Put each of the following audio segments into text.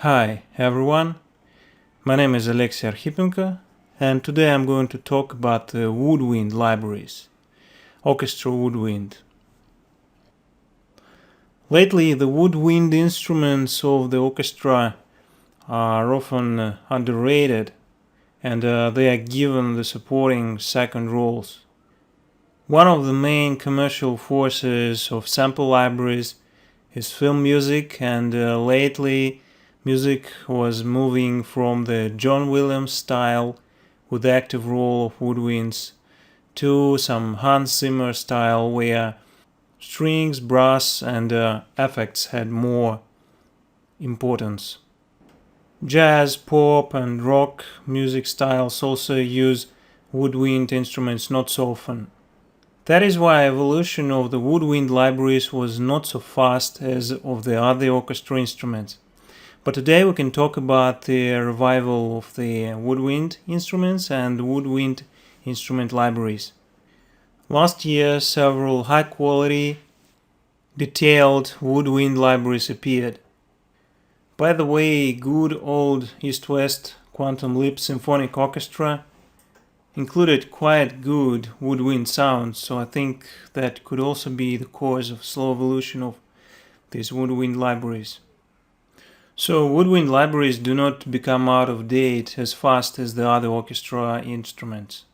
Hi everyone, my name is Alexey Archipenko, and today I'm going to talk about the Woodwind Libraries, Orchestra Woodwind. Lately, the woodwind instruments of the orchestra are often underrated, and they are given the supporting second roles. One of the main commercial forces of sample libraries is film music, and lately music was moving from the John Williams style with the active role of woodwinds to some Hans Zimmer style where strings, brass and effects had more importance. Jazz, pop and rock music styles also use woodwind instruments not so often. That is why evolution of the woodwind libraries was not so fast as of the other orchestra instruments. But today we can talk about the revival of the woodwind instruments and woodwind instrument libraries. Last year, several high-quality, detailed woodwind libraries appeared. By the way, good old East-West Quantum Leap Symphonic Orchestra included quite good woodwind sounds, so I think that could also be the cause of slow evolution of these woodwind libraries. So woodwind libraries do not become out of date as fast as the other orchestra instruments.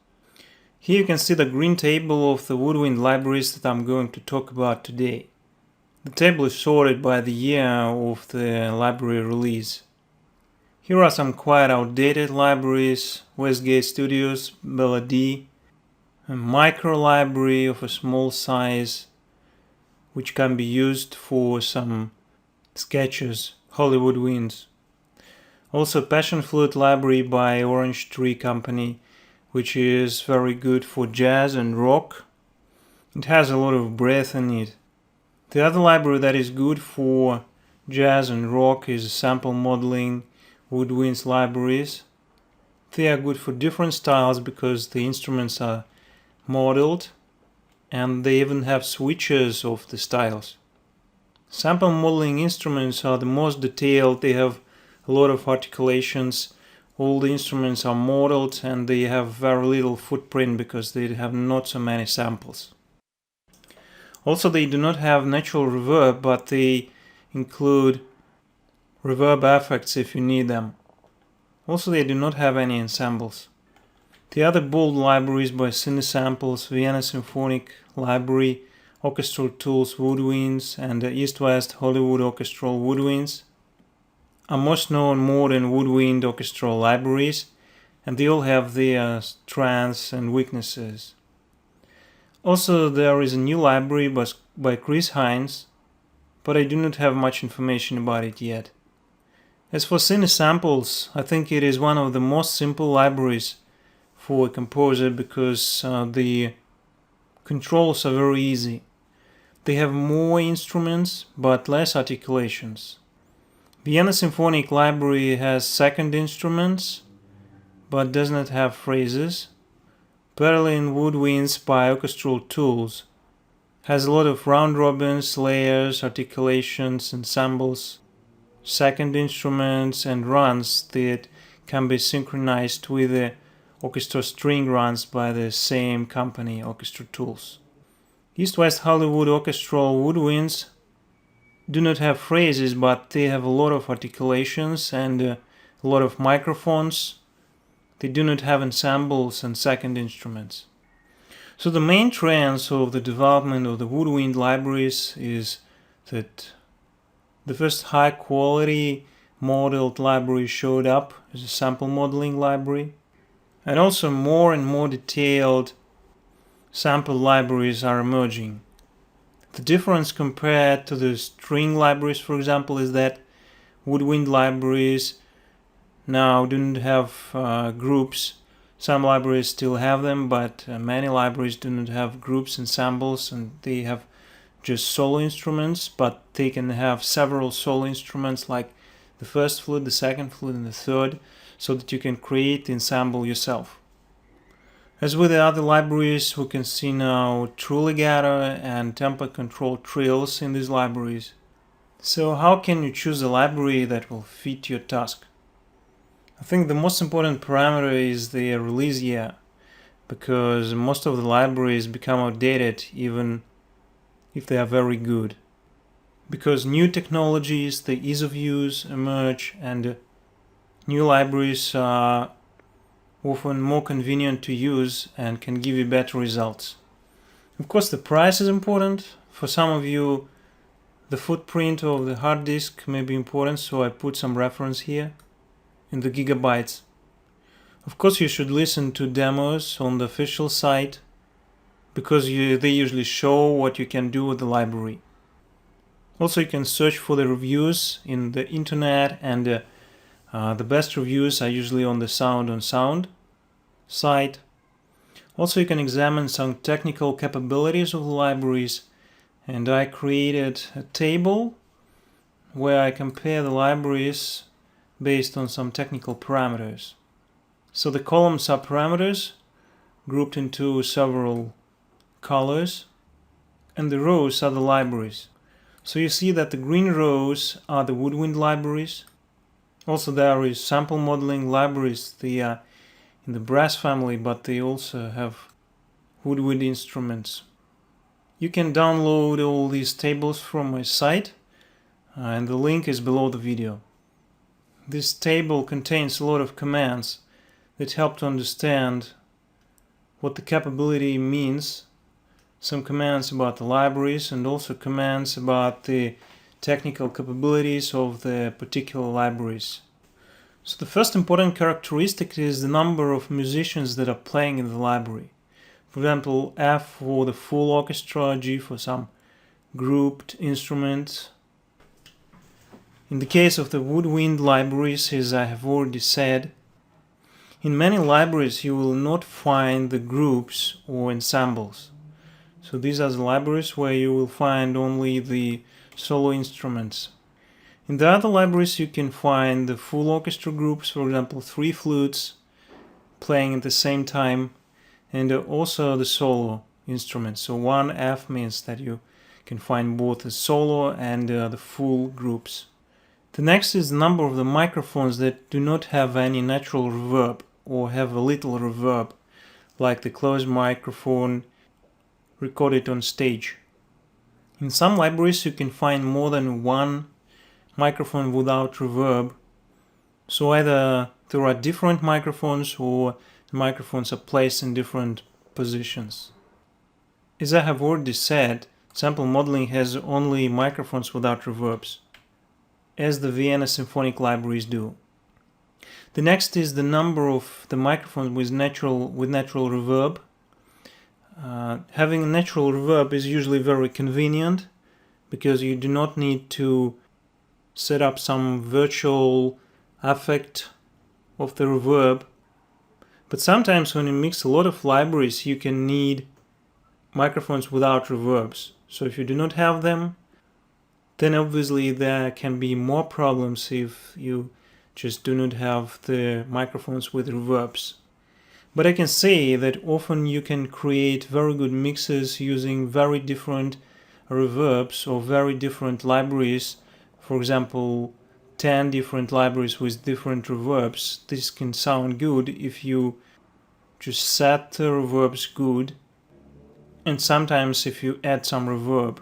Here you can see the green table of the woodwind libraries that I'm going to talk about today. The table is sorted by the year of the library release. Here are some quite outdated libraries: Westgate Studios, Bella D, a micro library of a small size which can be used for some sketches, Hollywood Winds. Also Passion Flute library by Orange Tree Company, which is very good for jazz and rock. It has a lot of breath in it. The other library that is good for jazz and rock is Sample Modeling Woodwinds libraries. They are good for different styles because the instruments are modeled and they even have switches of the styles. Sample modeling instruments are the most detailed. They have a lot of articulations. All the instruments are modeled and they have very little footprint because they have not so many samples. Also, they do not have natural reverb, but they include reverb effects if you need them. Also, they do not have any ensembles. The other bold libraries by Cinesamples, Vienna Symphonic Library, Orchestral Tools Woodwinds, and East-West Hollywood Orchestral Woodwinds are most known modern woodwind orchestral libraries, and they all have their strengths and weaknesses. Also, there is a new library by Chris Hines, but I do not have much information about it yet. As for Cinesamples, I think it is one of the most simple libraries for a composer because the controls are very easy. They have more instruments but less articulations. Vienna Symphonic Library has second instruments but does not have phrases. Berlin Woodwinds by Orchestral Tools has a lot of round robins, layers, articulations, ensembles, second instruments and runs that can be synchronized with the orchestra string runs by the same company, Orchestra Tools. East-West Hollywood Orchestral Woodwinds do not have phrases, but they have a lot of articulations and a lot of microphones. They do not have ensembles and second instruments. So the main trends of the development of the woodwind libraries is that the first high-quality modeled library showed up as a sample modeling library, and also more and more detailed sample libraries are emerging. The difference compared to the string libraries, for example, is that woodwind libraries now do not have groups. Some libraries still have them, but many libraries do not have groups, ensembles, and they have just solo instruments, but they can have several solo instruments like the first flute, the second flute, and the third, so that you can create the ensemble yourself. As with the other libraries, we can see now true legato and tempo control trills in these libraries. So how can you choose a library that will fit your task? I think the most important parameter is the release year, because most of the libraries become outdated even if they are very good. Because new technologies, the ease of use emerge, and new libraries are often more convenient to use and can give you better results. Of course, the price is important. For some of you, the footprint of the hard disk may be important, so I put some reference here in the gigabytes. Of course, you should listen to demos on the official site, because they usually show what you can do with the library. Also, you can search for the reviews in the internet, and the best reviews are usually on the Sound on Sound site. Also, you can examine some technical capabilities of the libraries, and I created a table where I compare the libraries based on some technical parameters. So the columns are parameters grouped into several colors, and the rows are the libraries. So you see that the green rows are the Woodwind libraries. Also, there is sample modeling libraries. They are in the brass family, but they also have woodwind instruments. You can download all these tables from my site, and the link is below the video. This table contains a lot of commands that help to understand what the capability means. Some commands about the libraries, and also commands about the technical capabilities of the particular libraries. So the first important characteristic is the number of musicians that are playing in the library. For example, F for the full orchestra, G for some grouped instruments. In the case of the Woodwind libraries, as I have already said, in many libraries you will not find the groups or ensembles. So these are the libraries where you will find only the solo instruments. In the other libraries you can find the full orchestra groups, for example 3 flutes playing at the same time, and also the solo instruments. So 1F means that you can find both the solo and the full groups. The next is the number of the microphones that do not have any natural reverb or have a little reverb, like the closed microphone recorded on stage. In some libraries you can find more than one microphone without reverb, so either there are different microphones or the microphones are placed in different positions. As I have already said, sample modeling has only microphones without reverbs, as the Vienna Symphonic libraries do. The next is the number of the microphones with natural reverb. Having a natural reverb is usually very convenient, because you do not need to set up some virtual effect of the reverb. But sometimes when you mix a lot of libraries, you can need microphones without reverbs. So if you do not have them, then obviously there can be more problems if you just do not have the microphones with reverbs. But I can say that often you can create very good mixes using very different reverbs or very different libraries. For example, 10 different libraries with different reverbs. This can sound good if you just set the reverbs good, and sometimes if you add some reverb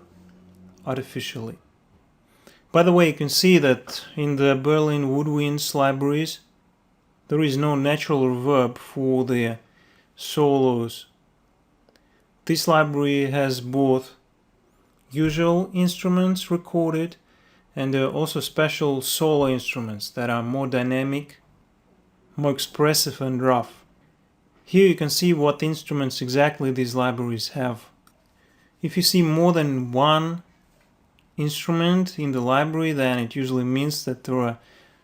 artificially. By the way, you can see that in the Berlin Woodwinds libraries there is no natural reverb for the solos. This library has both usual instruments recorded and also special solo instruments that are more dynamic, more expressive and rough. Here you can see what instruments exactly these libraries have. If you see more than one instrument in the library, then it usually means that there are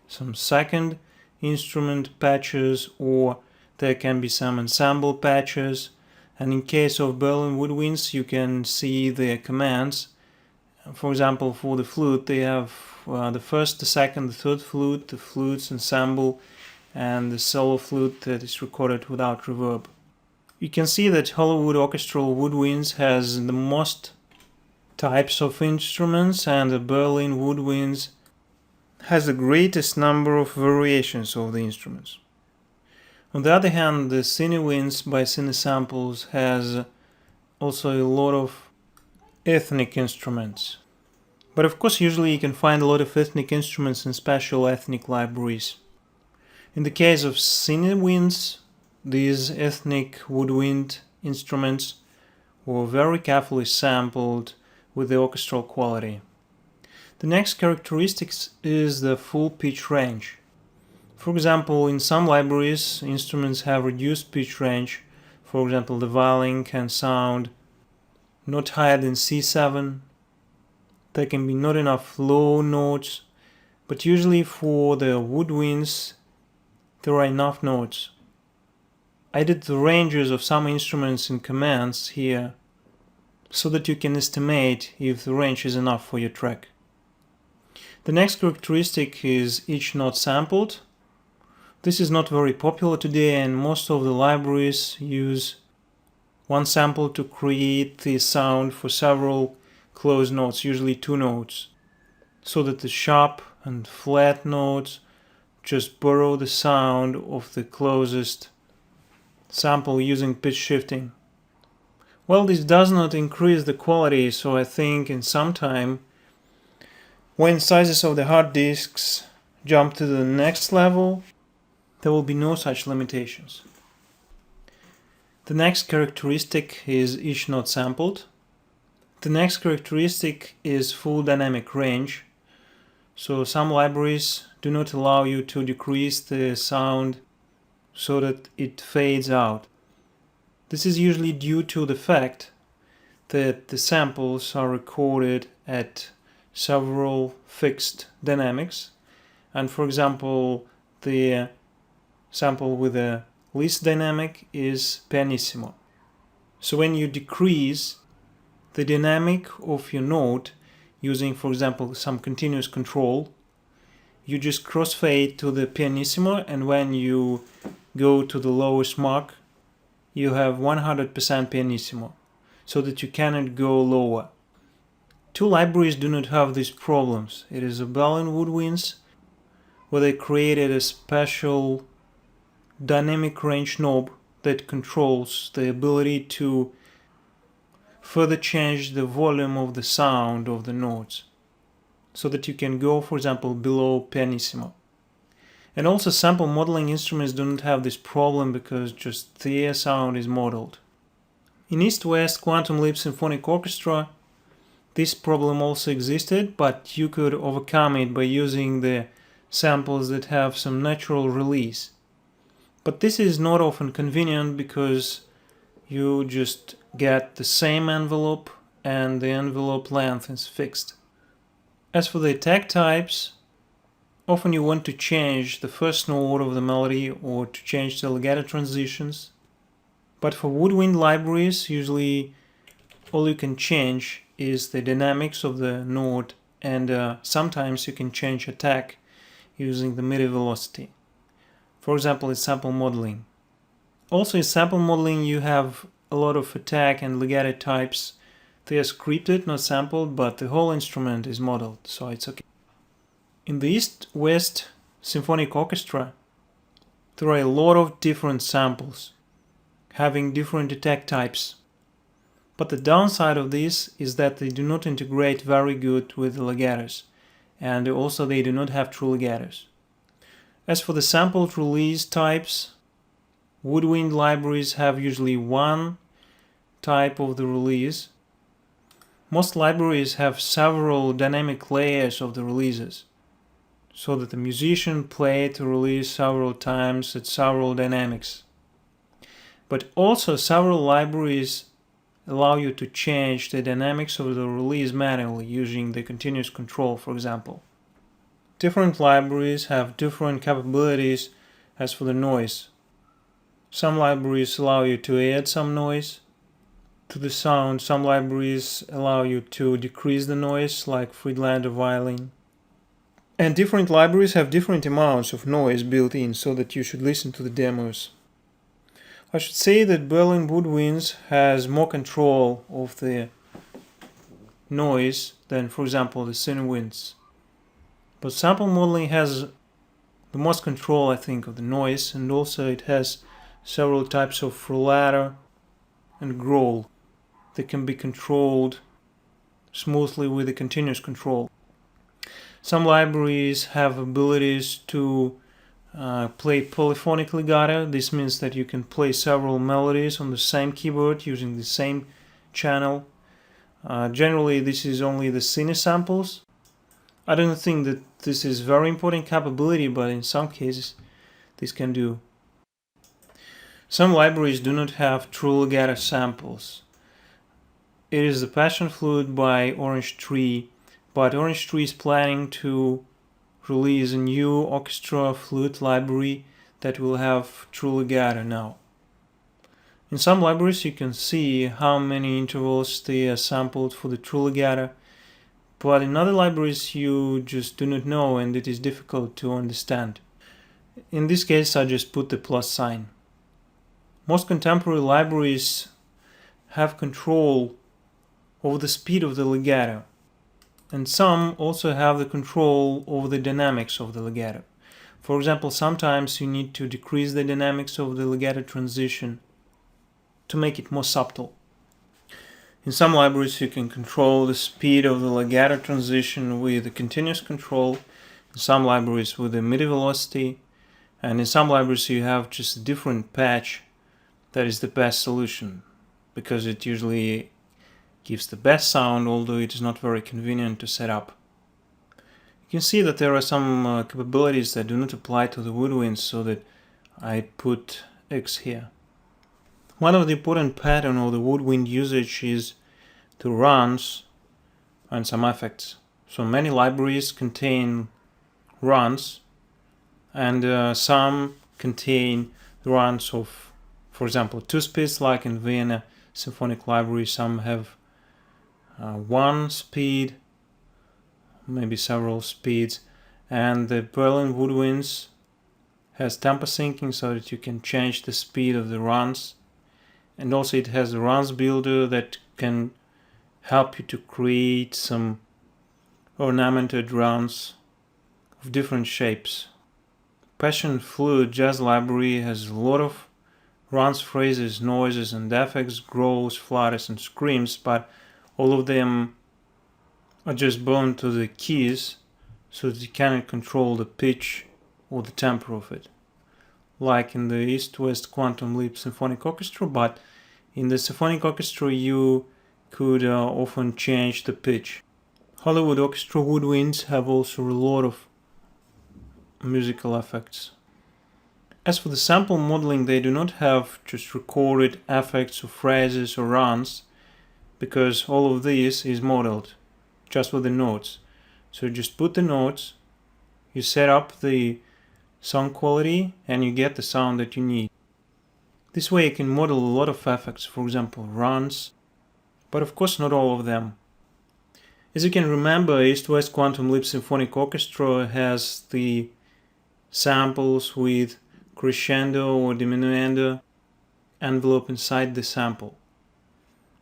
some second instrument patches, or there can be some ensemble patches. And in case of Berlin Woodwinds, you can see the commands. For example, for the flute, they have the first, the second, the third flute, the flutes ensemble, and the solo flute that is recorded without reverb. You can see that Hollywood Orchestral Woodwinds has the most types of instruments, and the Berlin Woodwinds has the greatest number of variations of the instruments. On the other hand, the Cinewinds by Cinesamples has also a lot of ethnic instruments. But of course, usually you can find a lot of ethnic instruments in special ethnic libraries. In the case of Cinewinds, these ethnic woodwind instruments were very carefully sampled with the orchestral quality. The next characteristic is the full pitch range. For example, in some libraries, instruments have reduced pitch range. For example, the violin can sound not higher than C7. There can be not enough low notes, but usually for the woodwinds, there are enough notes. I did the ranges of some instruments in commands here, so that you can estimate if the range is enough for your track. The next characteristic is each note sampled. This is not very popular today, and most of the libraries use one sample to create the sound for several closed notes, usually 2 notes, so that the sharp and flat notes just borrow the sound of the closest sample using pitch shifting. Well, this does not increase the quality, so I think in some time, when sizes of the hard disks jump to the next level, there will be no such limitations. The next characteristic is each note sampled. The next characteristic is full dynamic range. So some libraries do not allow you to decrease the sound so that it fades out. This is usually due to the fact that the samples are recorded at several fixed dynamics. And for example, the sample with the least dynamic is pianissimo. So when you decrease the dynamic of your note using, for example, some continuous control, you just crossfade to the pianissimo, and when you go to the lowest mark, you have 100% pianissimo, so that you cannot go lower. 2 libraries do not have these problems. It is the Berlin Woodwinds, where they created a special dynamic range knob that controls the ability to further change the volume of the sound of the notes, so that you can go, for example, below pianissimo. And also sample modeling instruments do not have this problem because just their sound is modeled. In East-West Quantum Leap Symphonic Orchestra, this problem also existed, but you could overcome it by using the samples that have some natural release. But this is not often convenient because you just get the same envelope and the envelope length is fixed. As for the attack types, often you want to change the first note of the melody or to change the legato transitions. But for woodwind libraries, usually all you can change is the dynamics of the note, and sometimes you can change attack using the MIDI velocity. For example, in sample modeling. Also in sample modeling you have a lot of attack and legato types. They are scripted, not sampled, but the whole instrument is modeled, so it's okay. In the East-West Symphonic Orchestra, there are a lot of different samples, having different attack types. But the downside of this is that they do not integrate very good with the legatos, and also they do not have true legatos. As for the sampled release types, woodwind libraries have usually one type of the release. Most libraries have several dynamic layers of the releases, so that the musician plays the release several times at several dynamics. But also several libraries allow you to change the dynamics of the release manually using the continuous control, for example. Different libraries have different capabilities as for the noise. Some libraries allow you to add some noise to the sound. Some libraries allow you to decrease the noise, like Friedlander violin. And different libraries have different amounts of noise built in, so that you should listen to the demos. I should say that Berlin Woodwinds has more control of the noise than, for example, the sine winds. But sample modeling has the most control, I think, of the noise, and also it has several types of rullato and growl that can be controlled smoothly with a continuous control. Some libraries have abilities to play polyphonic legato. This means that you can play several melodies on the same keyboard using the same channel. Generally, this is only the sine samples. I don't think that this is very important capability, but in some cases this can do. Some libraries do not have true legato samples. It is the Passion Flute by Orange Tree, but Orange Tree is planning to release a new orchestra flute library that will have true legato now. In some libraries you can see how many intervals they are sampled for the true legato, but in other libraries you just do not know and it is difficult to understand. In this case I just put the plus sign. Most contemporary libraries have control over the speed of the legato, and some also have the control over the dynamics of the legato. For example, sometimes you need to decrease the dynamics of the legato transition to make it more subtle. In some libraries you can control the speed of the legato transition with a continuous control, in some libraries with a MIDI velocity, and in some libraries you have just a different patch that is the best solution, because it usually gives the best sound, although it is not very convenient to set up. You can see that there are some capabilities that do not apply to the woodwinds, so that I put X here. One of the important patterns of the woodwind usage is the runs and some effects. So many libraries contain runs, and some contain the runs of, for example, 2 speeds, like in Vienna Symphonic Library. Some have 1 speed, maybe several speeds, and the Berlin Woodwinds has tempo syncing so that you can change the speed of the runs, and also it has a runs builder that can help you to create some ornamented runs of different shapes. Passion Flute Jazz Library has a lot of runs, phrases, noises and effects, growls, flutters and screams, but all of them are just bound to the keys, so that you cannot control the pitch or the tempo of it, like in the East-West Quantum Leap Symphonic Orchestra. But in the Symphonic Orchestra you could often change the pitch. Hollywood Orchestra woodwinds have also a lot of musical effects. As for the sample modeling, they do not have just recorded effects or phrases or runs, because all of this is modeled just with the notes. So you just put the notes, you set up the sound quality, and you get the sound that you need. This way you can model a lot of effects, for example runs, but of course not all of them. As you can remember, East-West Quantum Leap Symphonic Orchestra has the samples with crescendo or diminuendo envelope inside the sample.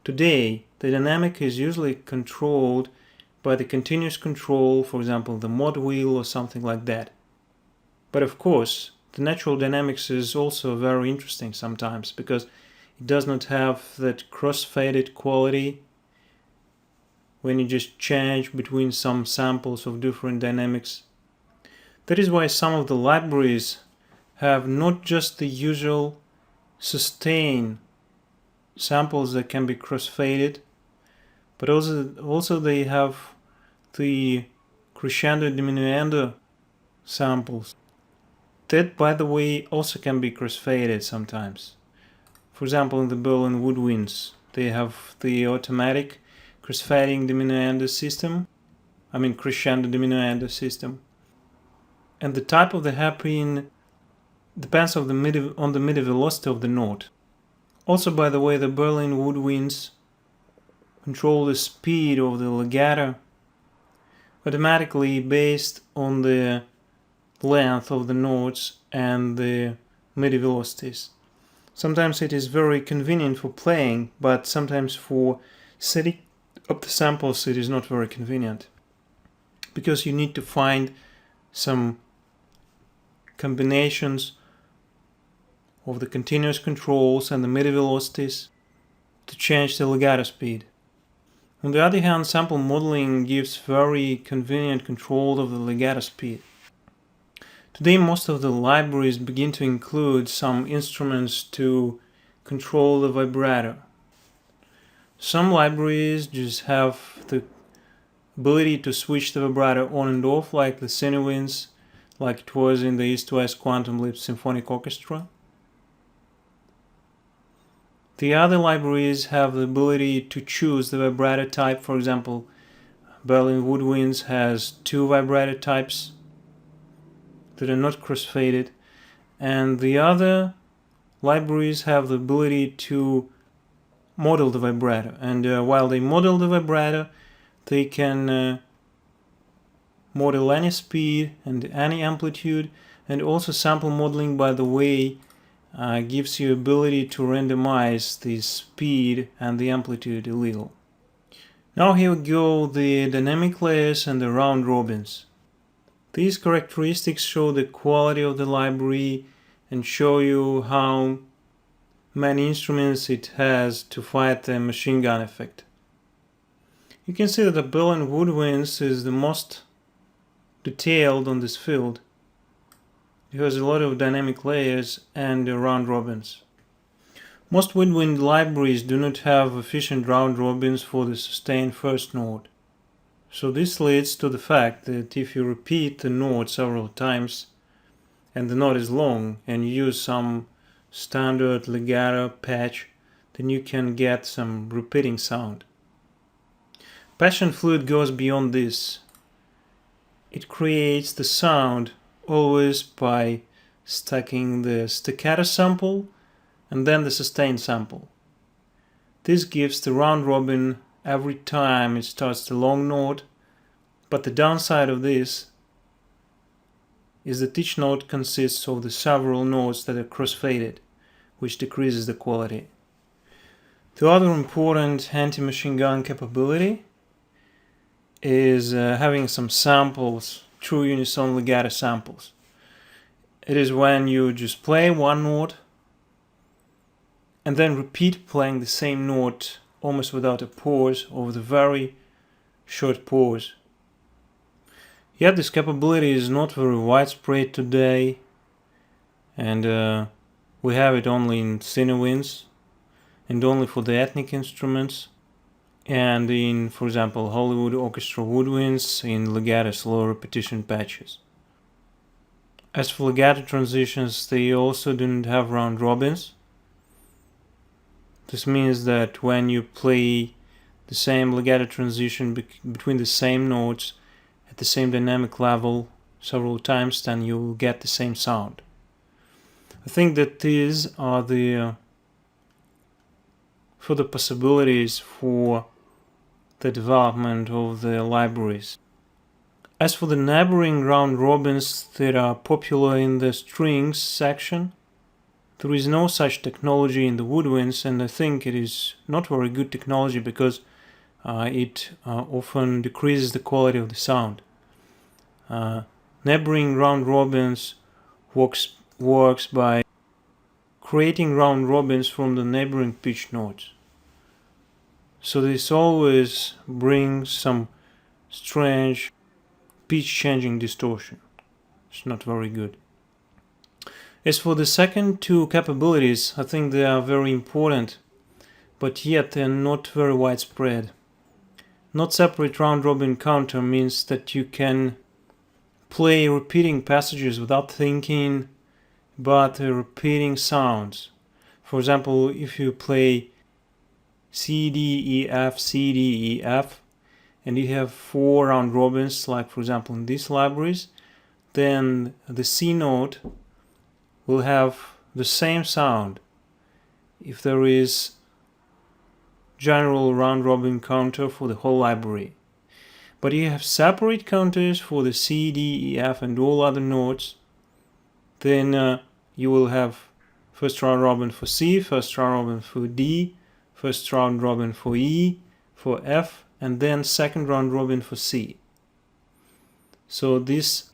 Today, the dynamic is usually controlled by the continuous control, for example the mod wheel or something like that. But of course, the natural dynamics is also very interesting sometimes, because it does not have that cross-faded quality when you just change between some samples of different dynamics. That is why some of the libraries have not just the usual sustain samples that can be cross-faded, but also they have the crescendo diminuendo samples. That, by the way, also can be cross-faded sometimes. For example, in the Berlin Woodwinds, they have the automatic cross-fading diminuendo system. Crescendo diminuendo system. And the type of the hairpin depends on the MIDI velocity of the note. Also, by the way, the Berlin Woodwinds control the speed of the legato automatically based on the length of the notes and the MIDI velocities. Sometimes it is very convenient for playing, but sometimes for setting of the samples, it is not very convenient, because you need to find some combinations of the continuous controls and the MIDI velocities to change the legato speed. On the other hand, sample modeling gives very convenient control of the legato speed. Today, most of the libraries begin to include some instruments to control the vibrato. Some libraries just have the ability to switch the vibrato on and off, like the Cinewinds, like it was in the East-West Quantum Leap Symphonic Orchestra. The other libraries have the ability to choose the vibrato type. For example, Berlin Woodwinds has 2 vibrato types that are not crossfaded, and the other libraries have the ability to model the vibrato. And while they model the vibrato, they can model any speed and any amplitude, and also sample modeling, by the way, gives you ability to randomize the speed and the amplitude a little. Now here we go, the dynamic layers and the round robins. These characteristics show the quality of the library and show you how many instruments it has to fight the machine gun effect. You can see that the Berlin Woodwinds is the most detailed on this field. It has a lot of dynamic layers and round robins. Most woodwind libraries do not have efficient round robins for the sustained first note. So this leads to the fact that if you repeat the note several times and the note is long and you use some standard legato patch, then you can get some repeating sound. Passion flute goes beyond this. It creates the sound always by stacking the staccato sample and then the sustained sample. This gives the round robin every time it starts the long note, but the downside of this is that each note consists of the several notes that are crossfaded, which decreases the quality. The other important anti-machine gun capability is having some samples, true unison legato samples. It is when you just play one note and then repeat playing the same note almost without a pause or with a very short pause. Yet this capability is not very widespread today, and we have it only in Cinewinds and only for the ethnic instruments, and in, for example, Hollywood Orchestra woodwinds in legato slow repetition patches. As for legato transitions, they also didn't have round robins. This means that when you play the same legato transition between the same notes at the same dynamic level several times, then you will get the same sound. I think that these are the further possibilities for the development of the libraries. As for the neighboring round robins that are popular in the strings section, there is no such technology in the woodwinds, and I think it is not very good technology because it often decreases the quality of the sound. Neighboring round robins works by creating round robins from the neighboring pitch notes. So this always brings some strange pitch changing distortion. It's not very good. As for the second two capabilities, I think they are very important, but yet they are not very widespread. Not separate round robin counter means that you can play repeating passages without thinking, but repeating sounds. For example, if you play C, D, E, F, C, D, E, F, and you have 4 round robins, like for example in these libraries, then the C note will have the same sound if there is general round robin counter for the whole library. But you have separate counters for the C, D, E, F and all other notes, then you will have first round robin for C, first round robin for D, first round robin for E, for F, and then second round robin for C. So this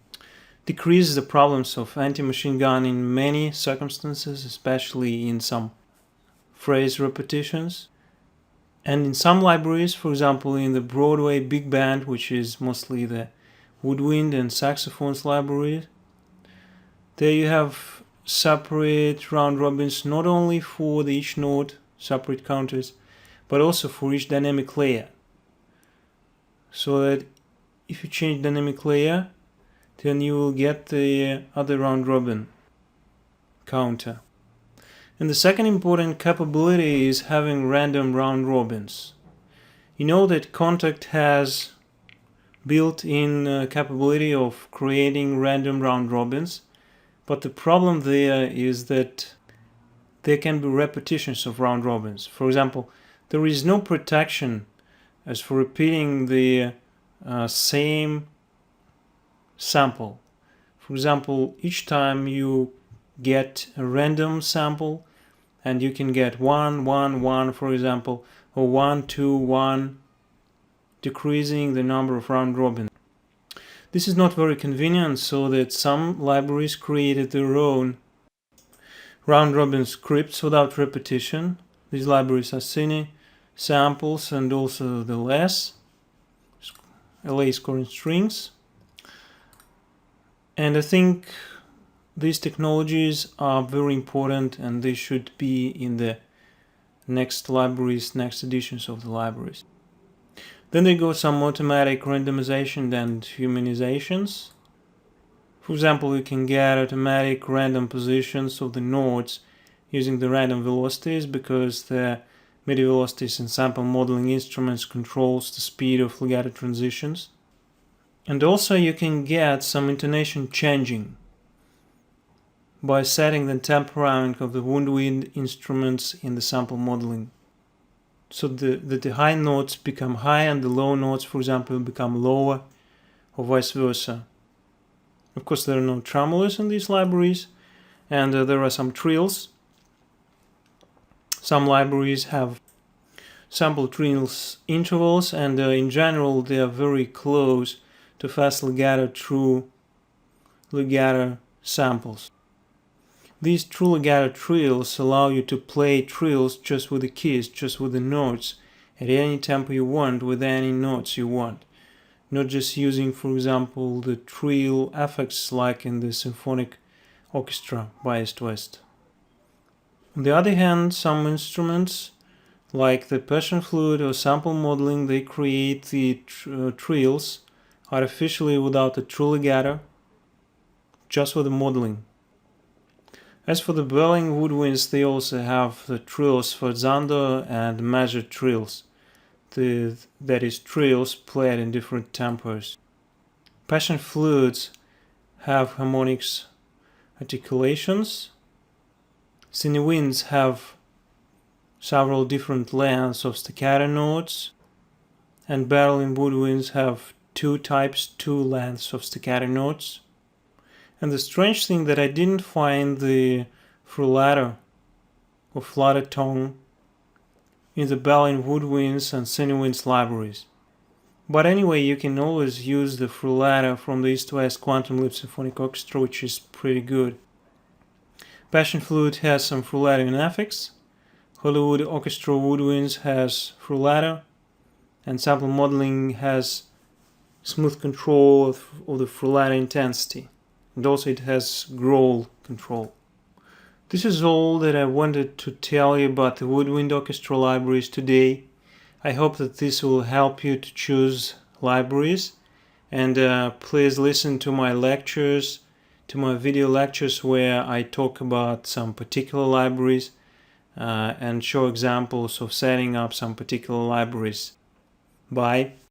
decreases the problems of anti-machine gun in many circumstances, especially in some phrase repetitions. And in some libraries, for example in the Broadway Big Band, which is mostly the woodwind and saxophones library, there you have separate round robins not only for each note, separate counters, but also for each dynamic layer. So that if you change dynamic layer, then you will get the other round robin counter. And the second important capability is having random round robins. You know that Contact has built-in capability of creating random round robins, but the problem there is that there can be repetitions of round robins. For example, there is no protection as for repeating the same sample. For example, each time you get a random sample, and you can get 1, 1, 1, for example, or 1, 2, 1, decreasing the number of round robins. This is not very convenient, so that some libraries created their own round robin scripts without repetition. These libraries are Cine, Samples, and also the LA scoring strings. And I think these technologies are very important, and they should be in the next editions of the libraries. Then there go some automatic randomization and humanizations. For example, you can get automatic random positions of the notes using the random velocities, because the MIDI velocities in sample modeling instruments controls the speed of legato transitions. And also you can get some intonation changing by setting the tempering of the woodwind instruments in the sample modeling. So the high notes become high and the low notes, for example, become lower, or vice versa. Of course, there are no tremolos in these libraries, and there are some trills. Some libraries have sample trills intervals, and in general they are very close to fast legato true legato samples. These true legato trills allow you to play trills just with the keys, just with the notes, at any tempo you want, with any notes you want. Not just using, for example, the trill effects like in the symphonic orchestra by East West. On the other hand, some instruments, like the passion flute or sample modeling, they create the trills artificially without a true legato, just with the modeling. As for the Berlin woodwinds, they also have the trills for Zander and measured trills. That is, trills played in different tempos. Passion flutes have harmonics articulations. Cine winds have several different lengths of staccato notes, and Berlin woodwinds have two lengths of staccato notes. And the strange thing that I didn't find the frullato or flutter tone in the Berlin woodwinds and Cinewinds libraries. But anyway, you can always use the frullato from the East West Quantum Leap Symphonic Orchestra, which is pretty good. Passion flute has some frullato in affix. Hollywood Orchestra woodwinds has frullato, and sample modeling has smooth control of the frullato intensity. And also it has growl control. This is all that I wanted to tell you about the Woodwind Orchestra libraries today. I hope that this will help you to choose libraries, and please listen to my lectures, to my video lectures where I talk about some particular libraries and show examples of setting up some particular libraries. Bye.